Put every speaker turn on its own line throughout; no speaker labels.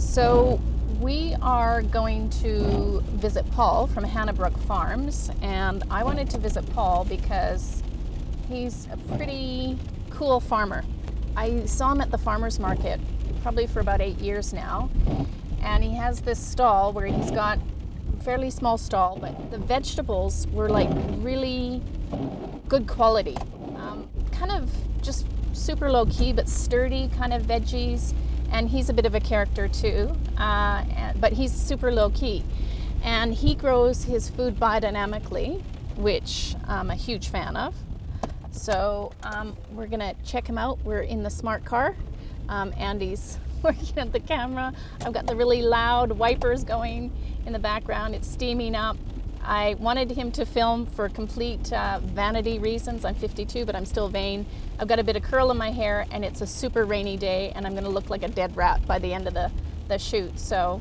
So we are going to visit Paul from Brook Farms, and I wanted to visit Paul because he's a pretty cool farmer. I saw him at the farmer's market probably for about 8 years now, and he has this stall where he's got a fairly small stall, but the vegetables were like really good quality, kind of just super low key but sturdy kind of veggies. And he's a bit of a character too, but he's super low key. And he grows his food biodynamically, which I'm a huge fan of. So we're gonna check him out. We're in the smart car. Andy's working at the camera. I've got the really loud wipers going in the background. It's steaming up. I wanted him to film for complete vanity reasons. I'm 52, but I'm still vain. I've got a bit of curl in my hair, and it's a super rainy day, and I'm going to look like a dead rat by the end of the shoot. So,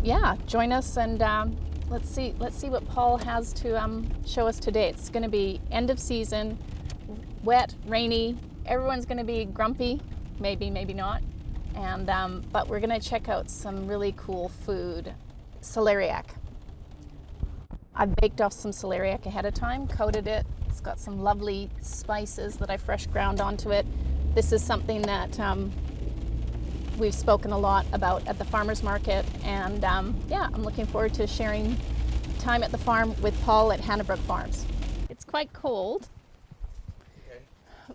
yeah, join us, and let's see what Paul has to show us today. It's going to be end of season, wet, rainy. Everyone's going to be grumpy, maybe not, and but we're going to check out some really cool food, celeriac. I've baked off some celeriac ahead of time, coated it. It's got some lovely spices that I fresh ground onto it. This is something that we've spoken a lot about at the farmer's market, and yeah, I'm looking forward to sharing time at the farm with Paul at Brook Farms. It's quite cold, okay,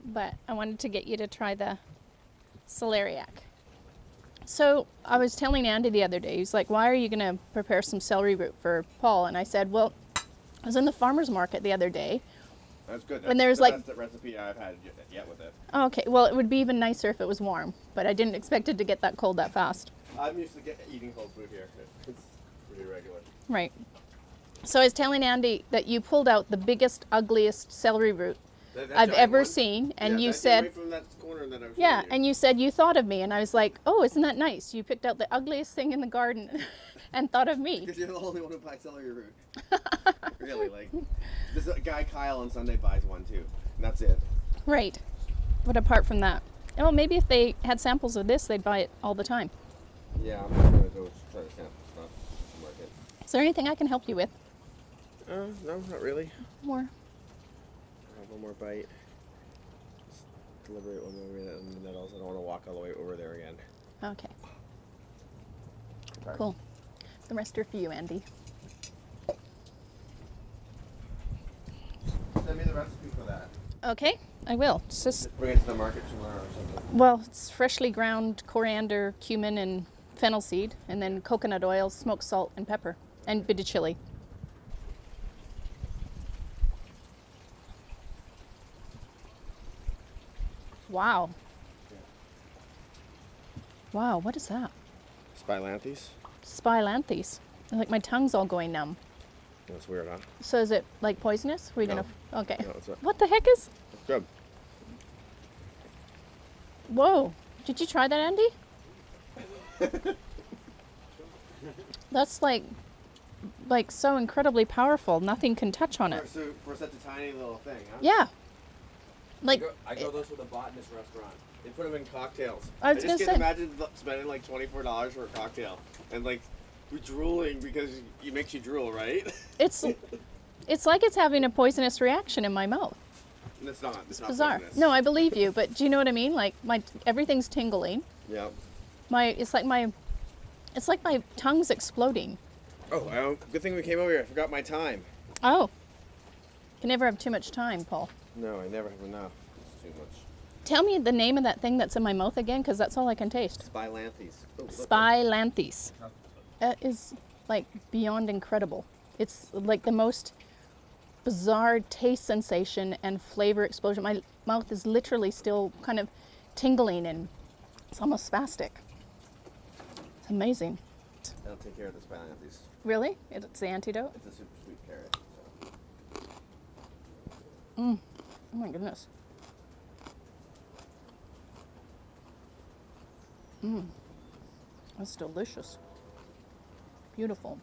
but I wanted to get you to try the celeriac. So I was telling Andy the other day, he's like, why are you going to prepare some celery root for Paul? And I said, well, I was in the farmer's market the other day.
That's good.
And there's like
the recipe I've had yet with it.
Okay, well, it would be even nicer if it was warm, but I didn't expect it to get that cold that fast.
I'm used to eating cold food here. It's pretty regular.
Right. So I was telling Andy that you pulled out the biggest, ugliest celery root I've ever seen, and you said,
right from that corner that I was
yeah,
you.
and you said you thought of me, and I was like, oh, isn't that nice? You picked out the ugliest thing in the garden and thought of me.
Because you're the only one who buys celery root. Really, like, this guy Kyle on Sunday buys one too, and that's it.
Right. But apart from that, well, maybe if they had samples of this, they'd buy it all the time.
Yeah, I'm going to go try to sample stuff at the market.
Is there anything I can help you with?
No, not really.
More.
One more bite. Just deliberate one more minute and then also don't want to walk all the way over there again.
Okay. Cool. The rest are for you, Andy.
Send me the recipe for that.
Okay, I will. It's just
Bring it to the market tomorrow or something.
well, it's freshly ground coriander, cumin, and fennel seed, and then coconut oil, smoked salt, and pepper, and a bit of chili. Wow.
Yeah.
Wow, what is that?
Spilanthes?
Spilanthes. Like my tongue's all going numb.
That's weird, huh?
So is it like poisonous? Are we
No.
gonna? Okay.
No, it's not.
What the heck is?
It's good.
Whoa! Did you try that, Andy? That's like so incredibly powerful. Nothing can touch on it.
For such a tiny little thing, huh?
Yeah. Like
I go those for the botanist restaurant. They put them in cocktails.
I was
just
gonna
can't
say.
imagine spending like $24 for a cocktail and like drooling because it makes you drool, right?
It's like it's having a poisonous reaction in my mouth.
And it's not. It's not
Bizarre.
poisonous.
No, I believe you, but do you know what I mean? Like everything's tingling.
Yeah.
It's like my tongue's exploding.
Oh, well, good thing we came over here. I forgot my time.
Oh. Can never have too much time, Paul.
No, I never have enough. It's too much.
Tell me the name of that thing that's in my mouth again, because that's all I can taste.
Spilanthes. Oh, look.
Spilanthes. That is like beyond incredible. It's like the most bizarre taste sensation and flavor explosion. My mouth is literally still kind of tingling and it's almost spastic. It's amazing.
That'll take care of the spilanthes.
Really? It's the antidote?
It's a super sweet carrot. So.
Oh my goodness. That's delicious. Beautiful.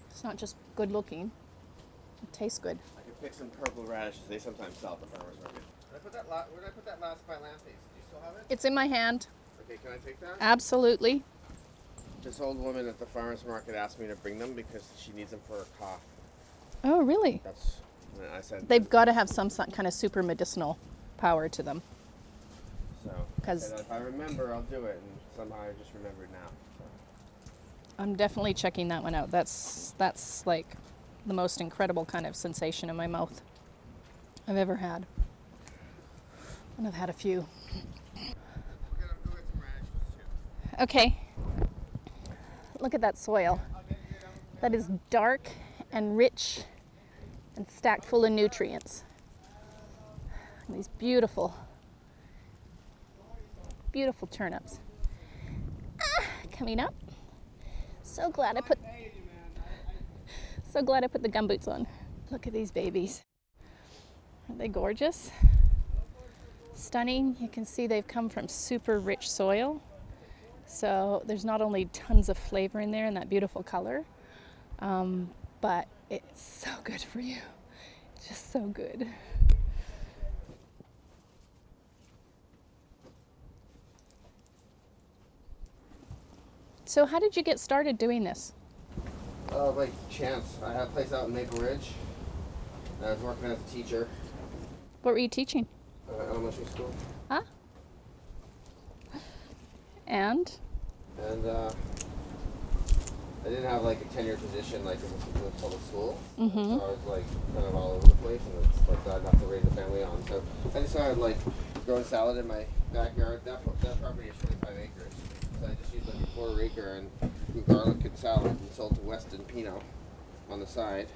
It's not just good looking. It tastes good.
I could pick some purple radishes. They sometimes sell at the farmer's market. Where did I put that last spilanthes? Do you still have it?
It's in my hand.
Okay, can I take that?
Absolutely.
This old woman at the farmer's market asked me to bring them because she needs them for her cough.
Oh, really?
That's when I said.
They've got to have some kind of super medicinal power to them.
So, I said, if I remember, I'll do it, and somehow I just remembered now. So.
I'm definitely checking that one out. That's like the most incredible kind of sensation in my mouth I've ever had. And I've had a few.
Go get some radishes too.
Okay. Look at that soil. That is dark and rich and stacked full of nutrients. And these beautiful, beautiful turnips. Coming up. So glad I put the gumboots on. Look at these babies. Aren't they gorgeous? Stunning. You can see they've come from super rich soil. So there's not only tons of flavor in there and that beautiful color, but it's so good for you. It's just so good. So how did you get started doing this?
By chance. I had a place out in Maple Ridge. And I was working as a teacher.
What were you teaching?
Elementary school.
Huh? And?
And I didn't have like a tenured position like in the public school.
Mm-hmm.
So I was like kind of all over the place, and it's like I enough to raise a family on. So I decided like growing salad in my backyard. That property is 25 acres. So I just used like a quarter acre and grew garlic and salad and sold to West and Pinot on the side.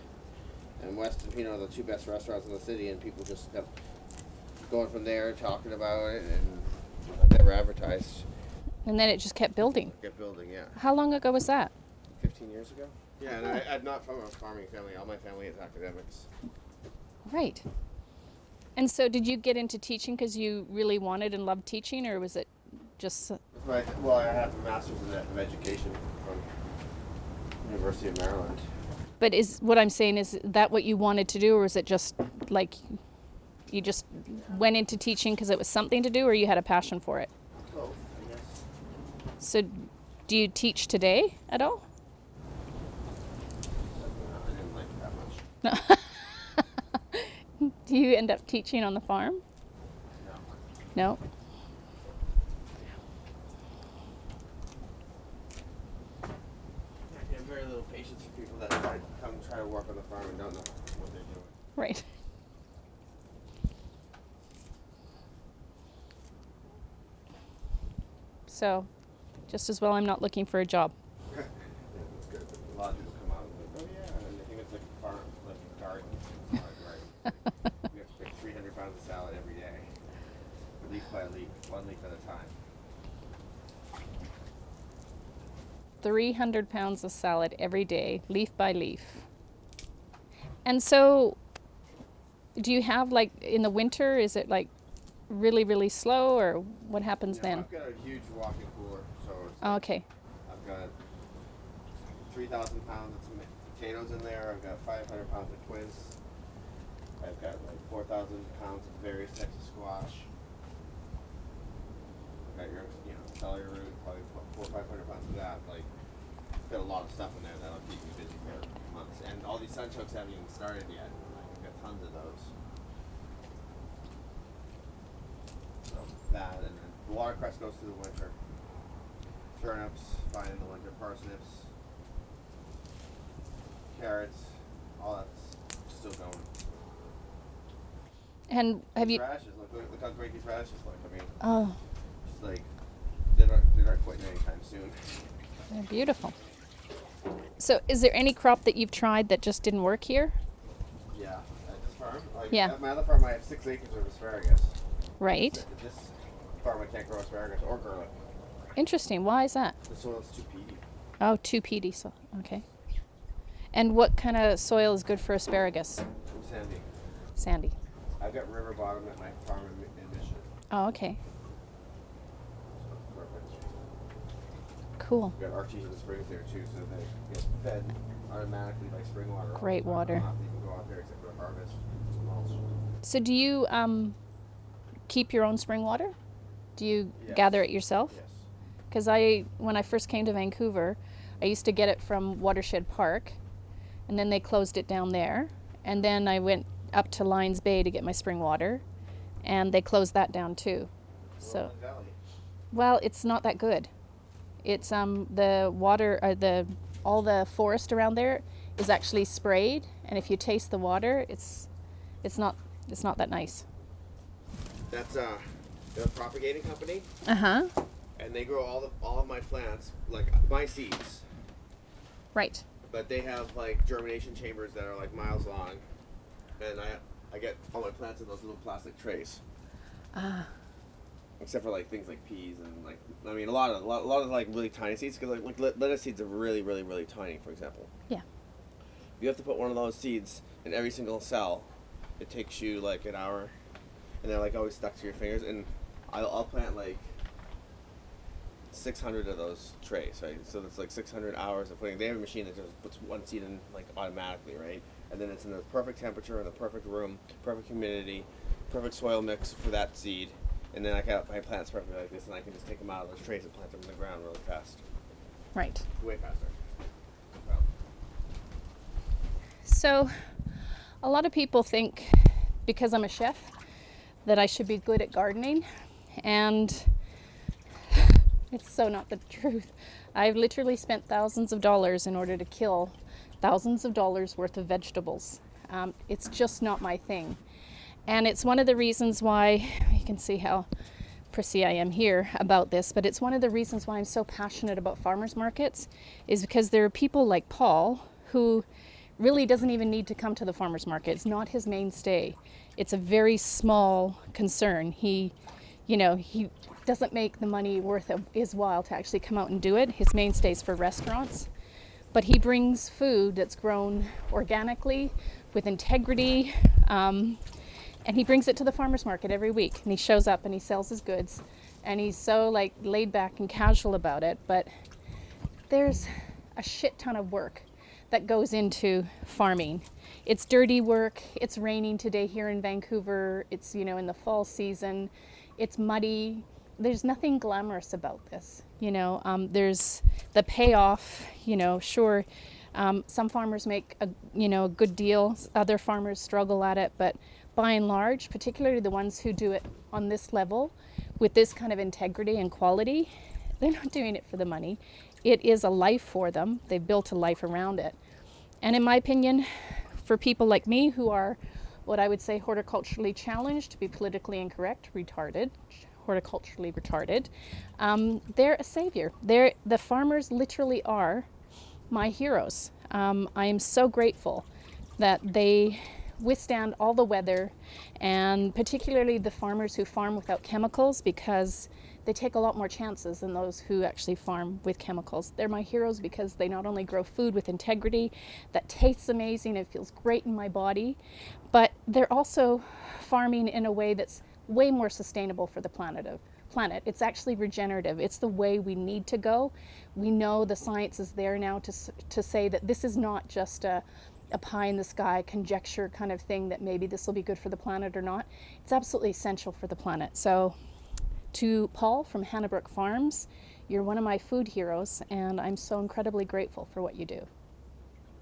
And West and Pinot are the two best restaurants in the city, and people just kept going from there, talking about it, and I never advertised.
And then it just kept building.
Kept building, yeah.
How long ago was that?
15 years ago. Yeah, and I'm not from a farming family. All my family is academics.
Right. And so did you get into teaching because you really wanted and loved teaching, or was it just...
I have a master's in education from University of Maryland.
But is what I'm saying, is that what you wanted to do, or was it just like you just went into teaching because it was something to do, or you had a passion for it?
Both, I guess.
So do you teach today at all?
I didn't like it that much.
No. Do you end up teaching on the farm?
No.
No?
I have very little patience for people that come try to work on the farm and don't know what they're doing.
Right. So, just as well I'm not looking for a job.
Yeah, that's good. A lot of people come out and like, oh yeah, and they think it's like a farm, like a garden. It's hard, right? We have to pick 300 pounds of salad every day, leaf by leaf, one leaf at a time.
300 pounds of salad every day, leaf by leaf. And so, do you have, like, in the winter, is it like really, really slow, or what happens then?
I've got a huge walk-in cooler, so it's
Oh, okay.
I've got 3,000 pounds of potatoes in there. I've got 500 pounds of quince. I've got like 4,000 pounds of various types of squash. I've got your, celery root, probably 400 or 500 pounds of that. Like, I've got a lot of stuff in there that'll keep me busy for months. And all these sunchokes haven't even started yet. Like, I've got tons of those. So that, and then the watercress goes through the winter. Turnips, fine in the winter. Parsnips, carrots, all that's still going.
And have
These
you...
radishes, look how great these radishes look. I mean,
Oh,
just like, they're not quitting anytime soon.
they're beautiful. So is there any crop that you've tried that just didn't work here?
Yeah, at this farm. Like,
Yeah.
At my other farm, I have 6 acres of asparagus.
Right.
At this farm, I can't grow asparagus or garlic.
Interesting. Why is that?
The soil's too peaty.
Oh, too peaty. So, okay. And what kind of soil is good for asparagus?
Sandy.
Sandy.
I've got river bottom at my farm in Mission.
Oh, okay.
So perfect.
Cool.
We've got artesian springs there too, so they get fed automatically by spring water. all
Great
the time.
water.
Not even go out there except for harvest. Some mulch.
So do you keep your own spring water? Do you
Yes.
gather it yourself?
Yes.
because when I first came to Vancouver, I used to get it from Watershed Park, and then they closed it down there. And then I went up to Lions Bay to get my spring water, and they closed that down too. So, well, it's not that good. It's the water, all the forest around there is actually sprayed, and if you taste the water, it's not that nice.
That's they're a propagating company.
Uh-huh.
And they grow all of my plants, like my seeds.
Right.
But they have like germination chambers that are like miles long, and I get all my plants in those little plastic trays. Ah. Except for like things like peas and like, I mean, a lot of like really tiny seeds, because like lettuce seeds are really, really, really tiny, for example.
Yeah.
You have to put one of those seeds in every single cell. It takes you like an hour, and they're like always stuck to your fingers. And I'll plant like 600 of those trays, right? So that's like 600 hours of putting. They have a machine that just puts one seed in like automatically, right? And then it's in the perfect temperature, in the perfect room, perfect humidity, perfect soil mix for that seed. And then I got my plants perfectly like this, and I can just take them out of those trays and plant them in the ground really fast.
Right.
Way faster.
So, a lot of people think because I'm a chef that I should be good at gardening, and it's so not the truth. I've literally spent thousands of dollars in order to kill thousands of dollars worth of vegetables. It's just not my thing. And it's one of the reasons why, you can see how prissy I am here about this, but it's one of the reasons why I'm so passionate about farmers markets, is because there are people like Paul who really doesn't even need to come to the farmers market. It's not his mainstay. It's a very small concern. He doesn't make the money worth his while to actually come out and do it. His mainstay's for restaurants. But he brings food that's grown organically, with integrity, and he brings it to the farmer's market every week. And he shows up and he sells his goods. And he's so like laid back and casual about it. But there's a shit ton of work that goes into farming. It's dirty work. It's raining today here in Vancouver. It's, in the fall season. It's muddy. There's nothing glamorous about this. There's the payoff, sure. Some farmers make a good deal. Other farmers struggle at it. But by and large, particularly the ones who do it on this level with this kind of integrity and quality, they're not doing it for the money. It is a life for them. They've built a life around it. And in my opinion, for people like me who are what I would say horticulturally challenged, to be politically incorrect, horticulturally retarded, they're a savior. The farmers literally are my heroes. I am so grateful that they withstand all the weather, and particularly the farmers who farm without chemicals, because they take a lot more chances than those who actually farm with chemicals. They're my heroes because they not only grow food with integrity that tastes amazing, it feels great in my body, but they're also farming in a way that's way more sustainable for the planet. It's actually regenerative. It's the way we need to go. We know the science is there now to say that this is not just a pie in the sky conjecture kind of thing, that maybe this will be good for the planet or not. It's absolutely essential for the planet. So to Paul from Brook Farms, you're one of my food heroes, and I'm so incredibly grateful for what you do.